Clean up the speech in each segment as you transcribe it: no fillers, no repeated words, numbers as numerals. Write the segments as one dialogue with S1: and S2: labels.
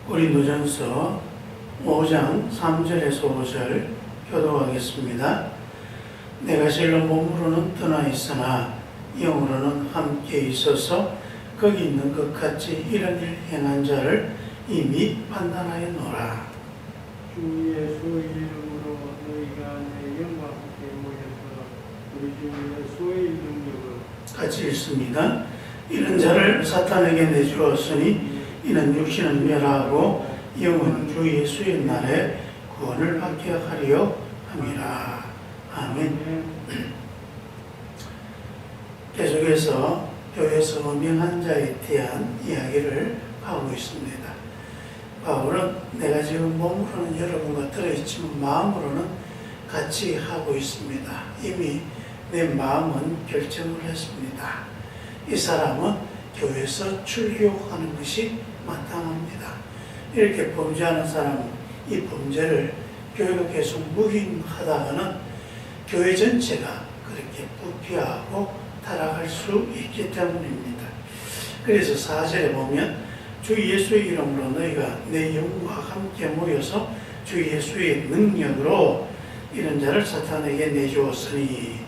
S1: 고린도전서 5장 3절에서 5절 교독하겠습니다. 내가 실로 몸으로는 떠나 있으나 영으로는 함께 있어서 거기 있는 것 같이 이런 일 행한 자를 이미 판단하였노라.
S2: 주 예수의 이름으로 너희가 내 영과 함께 모여서 우리 주 예수의 능력을
S1: 같이 읽습니다. 이런 자를 사탄에게 내주었으니 이는 육신은 멸하고 영은 주 예수의 날에 구원을 받게 하려 함이라. 아멘. 계속해서 교회에서 음행한 자에 대한 이야기를 하고 있습니다. 바울은 내가 지금 몸으로는 여러분과 들어있지만 마음으로는 같이 하고 있습니다. 이미 내 마음은 결정을 했습니다. 이 사람은 교회에서 출교하는 것이 마땅합니다. 이렇게 범죄하는 사람은 이 범죄를 교회가 계속 묵인하다가는 교회 전체가 그렇게 부패하고 타락할 수 있기 때문입니다. 그래서 4절에 보면 주 예수의 이름으로 너희가 내 영과 함께 모여서 주 예수의 능력으로 이런 자를 사탄에게 내주었으니,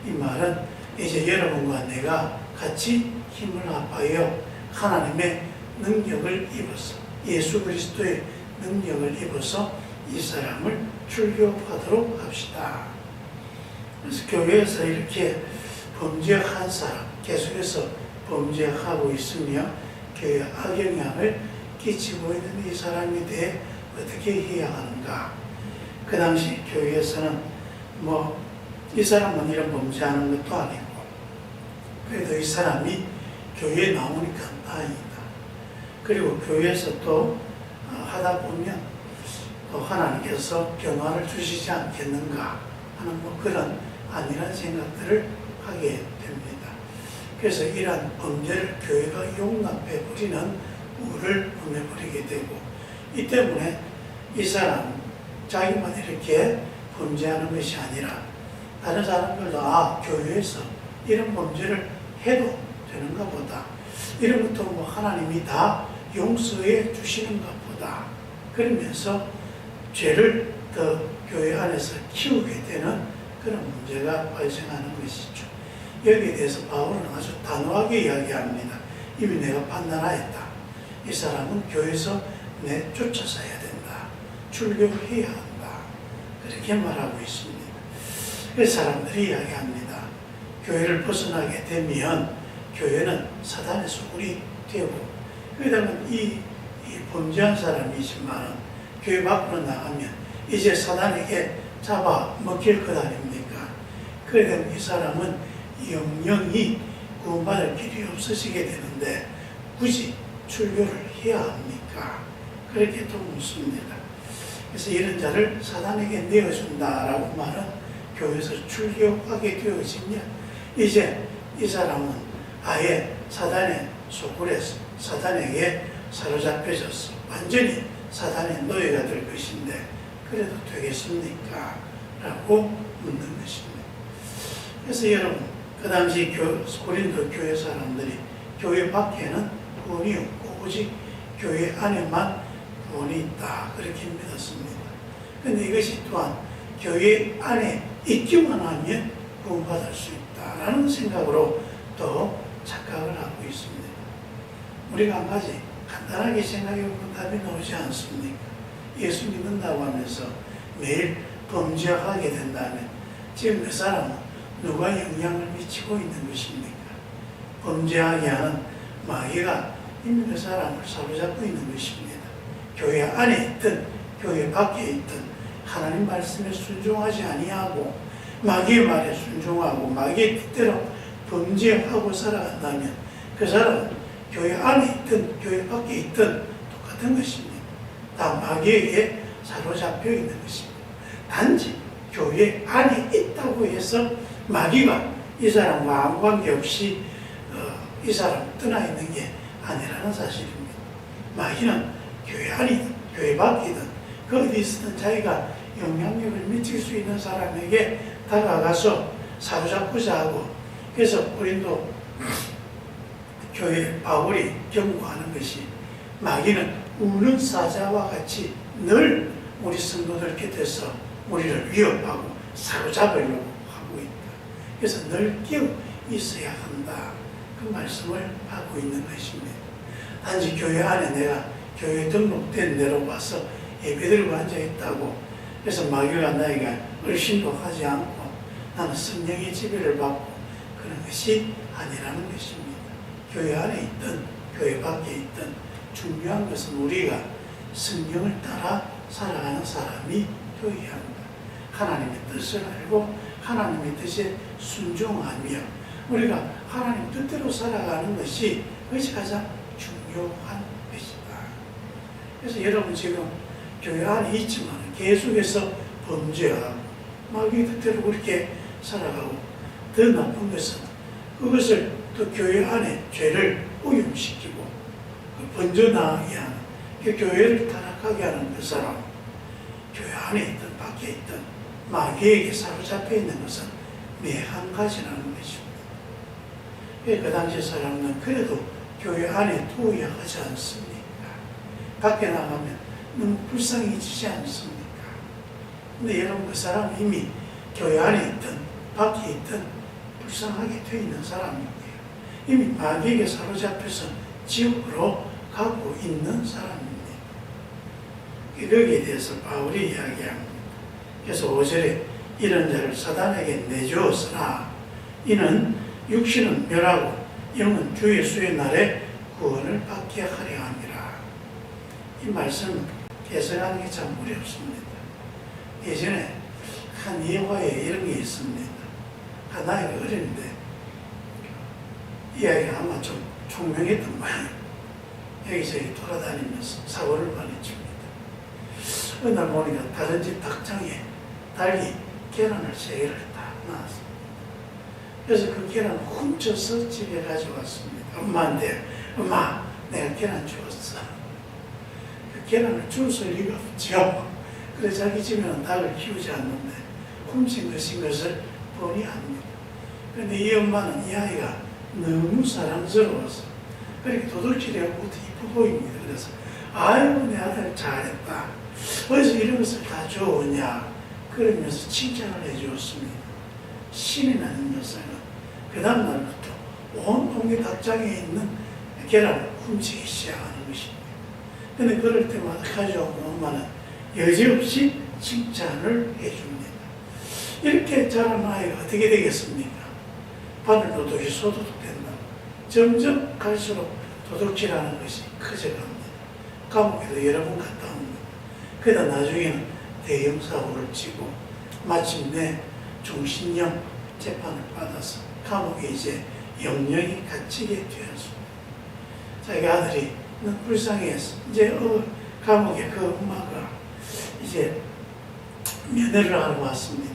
S1: 이 말은 이제 여러분과 내가 같이 힘을 합하여 하나님의 능력을 입어서, 예수 그리스도의 능력을 입어서 이 사람을 출교하도록 합시다. 그래서 교회에서 이렇게 범죄한 사람, 계속해서 범죄하고 있으며 교회에 악영향을 끼치고 있는 이 사람에 대해 어떻게 해야 하는가. 그 당시 교회에서는 이 사람은 이런 범죄하는 것도 아니고, 그래도 이 사람이 교회에 나오니까 다행이다. 그리고 교회에서 또 하다 보면 또 하나님께서 변화를 주시지 않겠는가 하는 그런 안일한 생각들을 하게 됩니다. 그래서 이러한 범죄를 교회가 용납해 버리는 우를 범해버리게 되고, 이 때문에 이 사람 자기만 이렇게 범죄하는 것이 아니라 다른 사람들도 교회에서 이런 범죄를 해도 되는가 보다, 이런 것도 하나님이 다 용서해 주시는가 보다, 그러면서 죄를 더 교회 안에서 키우게 되는 그런 문제가 발생하는 것이죠. 여기에 대해서 바울은 아주 단호하게 이야기합니다. 이미 내가 판단하였다. 이 사람은 교회에서 내쫓아서야 된다. 출교해야 한다. 그렇게 말하고 있습니다. 그래서 사람들이 이야기합니다. 교회를 벗어나게 되면 교회는 사단의 소굴이 되고, 그러다면 이 범죄한 사람이지만 교회 밖으로 나가면 이제 사단에게 잡아먹힐 것 아닙니까? 그러면 이 사람은 영영이 구원받을 길이 없어지게 되는데 굳이 출교를 해야 합니까? 그렇게 또 묻습니다. 그래서 이런 자를 사단에게 내어준다라고 말은 교회에서 출교하게 되어지면 이제 이 사람은 아예 사단의 소굴에서 사단에게 사로잡혀져서 완전히 사단의 노예가 될 것인데 그래도 되겠습니까? 라고 묻는 것입니다. 그래서 여러분, 그 당시 고린도 교회 사람들이 교회 밖에는 구원이 없고 오직 교회 안에만 구원이 있다, 그렇게 믿었습니다. 그런데 이것이 또한 교회 안에 있기만 하면 구원받을 수 있다라는 생각으로 또 착각을 하고 있습니다. 우리가 한 가지 간단하게 생각해보면 답이 나오지 않습니까? 예수 믿는다고 하면서 매일 범죄하게 된다면 지금 그 사람은 누가 영향을 미치고 있는 것입니까? 범죄하게 하는 마귀가 이미 그 사람을 사로잡고 있는 것입니다. 교회 안에 있든 교회 밖에 있든 하나님 말씀에 순종하지 아니하고 마귀의 말에 순종하고 마귀의 뜻대로 범죄하고 살아간다면 그 사람은 교회 안에 있든 교회 밖에 있든 똑같은 것입니다. 다 마귀에게 사로잡혀 있는 것입니다. 단지 교회 안에 있다고 해서 마귀가 이 사람과 아무 관계없이 이 사람 떠나 있는 게 아니라는 사실입니다. 마귀는 교회 안이든 교회 밖이든 그 어디 있든 자기가 영향력을 미칠 수 있는 사람에게 다가가서 사로잡고자 하고, 그래서 고린도 교회 바울이 경고하는 것이 마귀는 우는 사자와 같이 늘 우리 성도들 곁에서 우리를 위협하고 사로잡으려고 하고 있다. 그래서 늘 끼어 있어야 한다. 그 말씀을 하고 있는 것입니다. 단지 교회 안에 내가 교회 등록된 데로 와서 예배드리고 앉아있다고 그래서 마귀가 나에게 얼씬도 하지 않고 나는 성령의 지배를 받고 그런 것이 아니라는 것입니다. 교회 안에 있든 교회 밖에 있든 중요한 것은 우리가 성령을 따라 살아가는 사람이 되어야 합니다. 하나님의 뜻을 알고 하나님의 뜻에 순종하며 우리가 하나님 뜻대로 살아가는 것이 그것이 가장 중요한 것이다. 그래서 여러분 지금 교회 안에 있지만 계속해서 범죄하고 마귀 뜻대로 그렇게 살아가고 더 나쁜 것은 그것을 또 교회 안에 죄를 오염시키고 번져나가게 하는 그 교회를 타락하게 하는 그 사람 교회 안에 있든 밖에 있든 마귀에게 사로잡혀 있는 것은 매한 가지라는 것입니다. 그 당시 사람은 그래도 교회 안에 두어야 하지 않습니까? 밖에 나가면 너무 불쌍해지지 않습니까? 근데 여러분 그 사람은 이미 교회 안에 있든 밖에 있든 불쌍하게 되어 있는 사람이에요. 이미 마귀에게 사로잡혀서 지옥으로 가고 있는 사람입니다. 거기에 대해서 바울이 이야기합니다. 그래서 5절에 이런 자를 사단에게 내주었으나 이는 육신은 멸하고 영은 주 예수의 날에 구원을 받게 하려 함이라. 이 말씀 해석하는 게 참 어렵습니다. 예전에 한 예화에 이런 게 있습니다. 하나가 어린데 이야기가 아마 좀 총명했던 모양이에요. 여기저기 돌아다니면서 사고를 많이 칩니다. 어느 날 보니까 다른 집 닭장에 닭이 계란을 3개를 다 낳았습니다. 그래서 그 계란을 훔쳐서 집에 가져왔습니다. 엄마한테 엄마 내가 계란 주었어. 그 계란을 줄 리가 없죠. 그래서 자기 집에는 닭을 키우지 않는데 훔친 것을 뻔히 압니다. 그런데 이 엄마는 이 아이가 너무 사랑스러워서 그렇게 도둑질하고 이뻐 보입니다. 그래서 아이고 내 아들 잘했다. 어디서 이런 것을 다 주었냐 그러면서 칭찬을 해주었습니다. 신이 나는 여자는 그 다음 날부터 온 동네 닭장에 있는 계란을 훔치기 시작하는 것입니다. 그런데 그럴 때마다 가져온 엄마는 여지없이 칭찬을 해줍니다. 이렇게 자란 아이가 어떻게 되겠습니까? 바늘도둑이 소도둑된다. 점점 갈수록 도둑질하는 것이 커져갑니다. 감옥에도 여러 번 갔다 옵니다. 그러다 나중에는 대형 사고를 치고 마침내 종신형 재판을 받아서 감옥에 이제 영영이 갇히게 되었습니다. 자기 아들이 너무 불쌍해서 이제 감옥에 그 엄마가 이제 면회를 하러 왔습니다.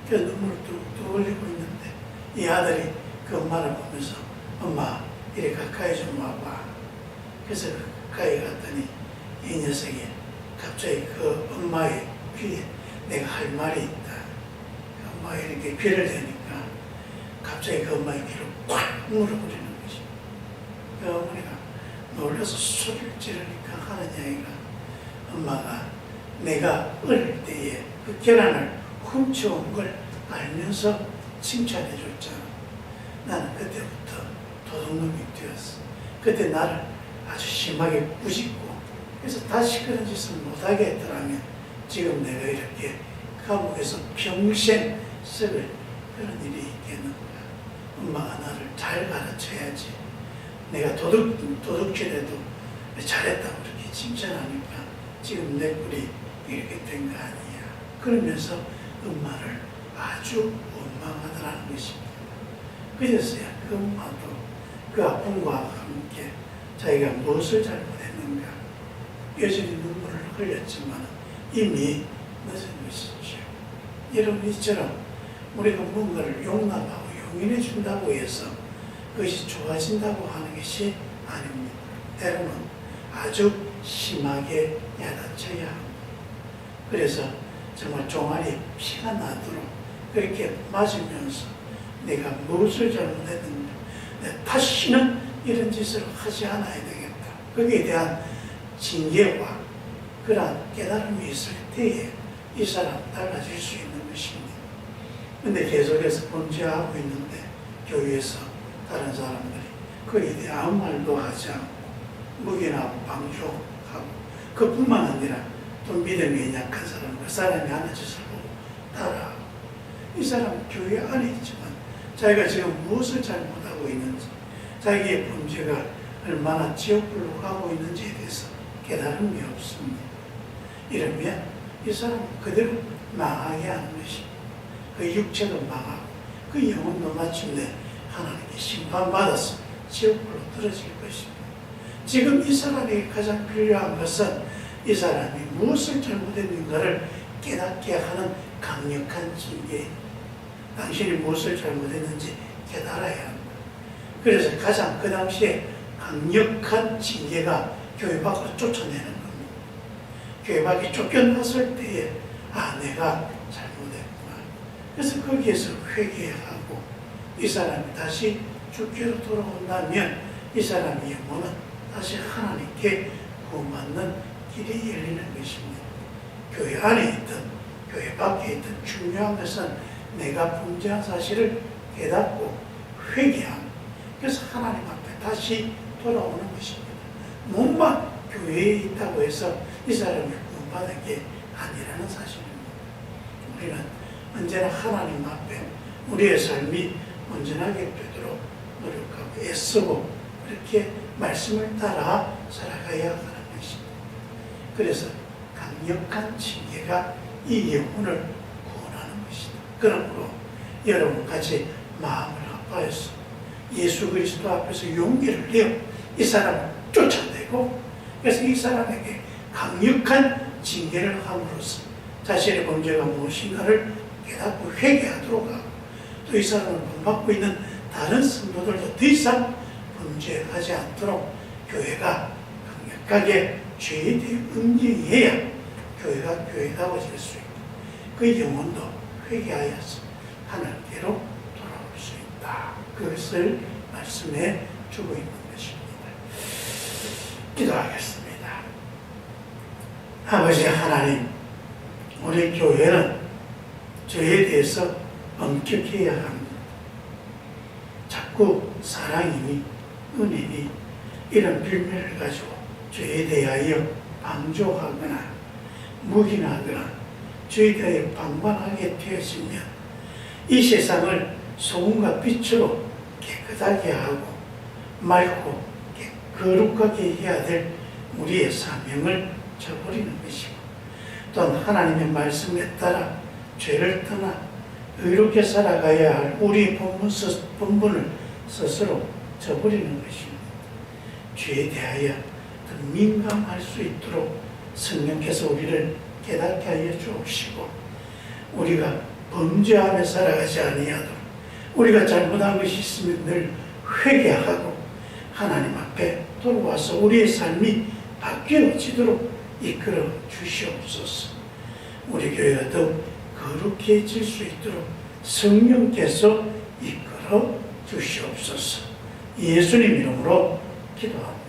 S1: 그래서 눈물을 뚝뚝 흘리고 있는데 이 아들이 그 엄마를 보면서 엄마 이리 가까이 좀 와봐. 그래서 가까이 갔더니 이 녀석이 갑자기 그 엄마의 귀에 내가 할 말이 있다. 그 엄마가 이렇게 귀를 대니까 갑자기 그 엄마의 귀를 꽉 물어버리는 것입니다. 그 어머니가 놀라서 소리를 지르니까 하는 이야기가 엄마가 내가 어릴 때에 그 계란을 훔쳐온 걸 알면서 칭찬해 줬잖아. 나는 그때부터 도둑놈이 되었어. 그때 나를 아주 심하게 꾸짖고 그래서 다시 그런 짓을 못하게 했더라면 지금 내가 이렇게 감옥에서 평생 썩을 그런 일이 있겠는가. 엄마가 나를 잘 가르쳐야지. 내가 도둑질해도 잘했다고 그렇게 칭찬하니까 지금 내 꼴이 이렇게 된 거 아니야. 그러면서 엄마를 아주 원망하더라는 것입니다. 그래서야 그 엄마도 그 아픔과 함께 자기가 무엇을 잘못했는가 여전히 눈물을 흘렸지만 이미 늦은 것이죠. 여러분 이처럼 우리가 뭔가를 용납하고 용인해 준다고 해서 그것이 좋아진다고 하는 것이 아닙니다. 때로는 아주 심하게 야단쳐야 합니다. 그래서 정말 종아리에 피가 나도록 그렇게 맞으면서 내가 무엇을 잘못했는가 다시는 이런 짓을 하지 않아야 되겠다. 거기에 대한 징계와 그러한 깨달음이 있을 때에 이 사람 달라질 수 있는 것입니다. 근데 계속해서 범죄하고 있는데 교회에서 다른 사람들이 그에 대해 아무 말도 하지 않고 묵인하고 방조하고 그뿐만 아니라 또 믿음이 약한 사람, 그 사람이 하는 짓을 보고 따라하고 이 사람은 교회 안에 있지만 자기가 지금 무엇을 잘못하고 있는지 자기의 범죄가 얼마나 지옥불로 가고 있는지에 대해서 깨달음이 없습니다. 이러면 이 사람은 그대로 망하게 하는 것입니다. 그 육체도 망하고 그 영혼도 마침내 하나님께 심판받아서 지옥불로 떨어질 것입니다. 지금 이 사람에게 가장 필요한 것은 이 사람이 무엇을 잘못했는가를 깨닫게 하는 강력한 징계. 당신이 무엇을 잘못했는지 깨달아야 합니다. 그래서 가장 그 당시에 강력한 징계가 교회 밖으로 쫓아내는 겁니다. 교회 밖에 쫓겨났을 때에 내가 잘못했구나. 그래서 거기에서 회개하고 이 사람이 다시 주께로 돌아온다면 이 사람의 영혼은 다시 하나님께 구원받는 길이 열리는 것입니다. 교회 안에 있든 교회 밖에 있든 중요한 것은 내가 범죄한 사실을 깨닫고 회개함. 그래서 하나님 앞에 다시 돌아오는 것입니다. 몸만 교회에 있다고 해서 이 사람이 구원받은 게 아니라는 사실입니다. 우리는 언제나 하나님 앞에 우리의 삶이 온전하게 되도록 노력하고 애쓰고 그렇게 말씀을 따라 살아가야 하는 것입니다. 그래서 강력한 징계가 이 영혼을 구원하는 것이다. 그러므로 여러분 같이 마음을 아파해서 예수 그리스도 앞에서 용기를 내어 이 사람을 쫓아내고 그래서 이 사람에게 강력한 징계를 함으로써 자신의 범죄가 무엇인가를 깨닫고 회개하도록 하고 또 이 사람을 본받고 있는 다른 성도들도 더 이상 범죄하지 않도록 교회가 강력하게 죄에 대해 응징해야 교회가 교회다워질 수 있고 그 영혼도 회개하여서 하나님께로 돌아올 수 있다. 그것을 말씀해 주고 있는 것입니다. 기도하겠습니다. 아버지 하나님, 우리 교회는 죄에 대해서 엄격해야 합니다. 자꾸 사랑이니 은혜니 이런 빌미를 가지고 죄에 대하여 방조하거나 묵인하거나 죄에 대하여 방관하게 되었으면 이 세상을 소금과 빛으로 깨끗하게 하고 맑고 거룩하게 해야 될 우리의 사명을 저버리는 것이고 또한 하나님의 말씀에 따라 죄를 떠나 의롭게 살아가야 할 우리의 본분을 스스로 저버리는 것입니다. 죄에 대하여 더 민감할 수 있도록 성령께서 우리를 깨닫게 하여 주옵시고 우리가 범죄하며 살아가지 아니하도록 우리가 잘못한 것이 있으면 늘 회개하고 하나님 앞에 돌아와서 우리의 삶이 바뀌어지도록 이끌어 주시옵소서. 우리 교회가 더욱 거룩해질 수 있도록 성령께서 이끌어 주시옵소서. 예수님 이름으로 기도합니다.